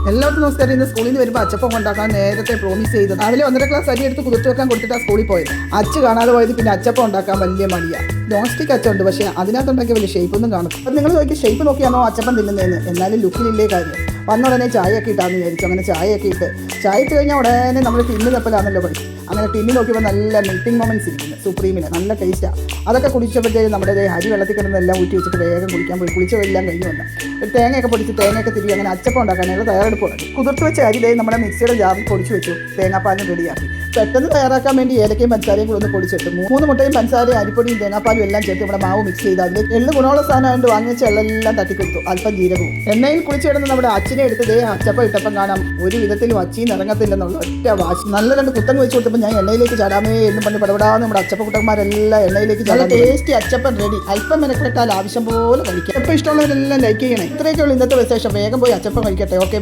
എല്ലാവർക്കും നമസ്കാരം. ഇന്ന് സ്കൂളിൽ നിന്ന് വരുമ്പോൾ അച്ചപ്പം ഉണ്ടാക്കാൻ നേരത്തെ പ്രോമിസ് ചെയ്തത്. രാവിലെ 1.5 ഗ്ലാസ് അരി എടുത്ത് കുതിർത്ത് വെക്കാൻ കൊടുത്തിട്ടാണ് സ്കൂളിൽ പോയത്. അച്ച് കാണാതെ പോയത് പിന്നെ അച്ചപ്പം ഉണ്ടാക്കാൻ വലിയ മടിയാണ്. നോൺ സ്റ്റിക്ക് അച്ചുണ്ട്, പക്ഷേ അതിനകത്തുണ്ടാക്കിയ വലിയ ഷേപ്പൊന്നും കാണും. അപ്പം നിങ്ങൾ നോക്കി ഷേപ്പ് നോക്കിയാണോ അച്ചപ്പം തിന്നുന്നതെന്ന്. എന്നാലും ലുക്കിലില്ലേ കാര്യം. വന്ന ഉടനെ ചായയൊക്കെ ഇട്ടാന്ന് വിചാരിച്ചു. അങ്ങനെ ചായയൊക്കെ ഇട്ട് കഴിഞ്ഞാൽ ഉടനെ നമ്മൾ ടിന്ന് തപ്പലാണല്ലോ പഠിക്കും. അങ്ങനെ ടിന്നി നോക്കിയപ്പോൾ നല്ല മെൽറ്റിംഗ് മൊമെൻറ്റ്സ് ഇരിക്കുന്നു സുപ്രീമിന്. നല്ല ടേസ്റ്റാണ്. അതൊക്കെ കുടിച്ചപ്പോഴത്തേക്കും നമ്മുടെ അരി വെള്ളത്തിൽ കിടന്നെല്ലാം ഊറ്റി വെച്ചിട്ട് വേഗം കുടിക്കാൻ പോയി. കുളിച്ചതെല്ലാം കഴിഞ്ഞ് വന്നു. തേങ്ങയൊക്കെ പൊടിച്ച് തേങ്ങയൊക്കെ തിരികെ അങ്ങനെ അച്ചപ്പം ഉണ്ടാക്കാനുള്ള തയ്യാറെടുപ്പ് തുടങ്ങി. കുതിർത്ത് വെച്ച അരി നമ്മുടെ മിക്സിയുടെ ജാറിൽ പൊടിച്ച് വെച്ചു. തേങ്ങാപ്പാലും റെഡിയാക്കി. പെട്ടെന്ന് തയ്യാറാക്കാൻ വേണ്ടി ഏലക്കയും പഞ്ചസാരയും കൂടെ ഒന്ന് പൊടിച്ചിട്ട് 3 മുട്ടയും പഞ്ചസാരയും അരിപ്പൊടിയും തേങ്ങാപ്പാലും എല്ലാം ചേർത്ത് ഇവിടെ മാവ് മിക്സ് ചെയ്ത് അതിൽ എള്ള് ഗുണമുള്ള സാധനമായിട്ട് വാങ്ങിച്ച എള്ളെല്ലാം തട്ടിക്കൊടുത്തു. അല്പം ജീരകവും എണ്ണയിൽ കുളിച്ച് കിടന്ന് നമ്മുടെ അച്ഛനെ എടുത്ത് അച്ചപ്പം ഇട്ടപ്പം കാണാം ഒരു വിധത്തിലും അച്ചിന്ന് ഇറങ്ങത്തില്ലെന്നുള്ള ഒറ്റ വാശി. നല്ല 2 കുത്തങ്ങ് വെച്ച് കൊടുത്തപ്പോൾ ഞാൻ എണ്ണയിലേക്ക് ചാടാമേ എന്ന് പറഞ്ഞ് പടപെടാന്ന് നമ്മുടെ അച്ചപ്പക്കുട്ടന്മാരെല്ലാം എണ്ണയിലേക്ക് ചാടാം. ടേസ്റ്റി അച്ചപ്പം റെഡി. അല്പം മെനക്കെട്ടാൽ ആവശ്യം പോലെ കഴിക്കാം. എപ്പോൾ ഇഷ്ടമുള്ളവരെല്ലാം ലൈക്ക് ചെയ്യണേ. ഇത്രയൊക്കെയുള്ള ഇന്നത്തെ വിശേഷം. വേഗം പോയി അച്ചപ്പം കഴിക്കട്ടെ. ഓക്കെ.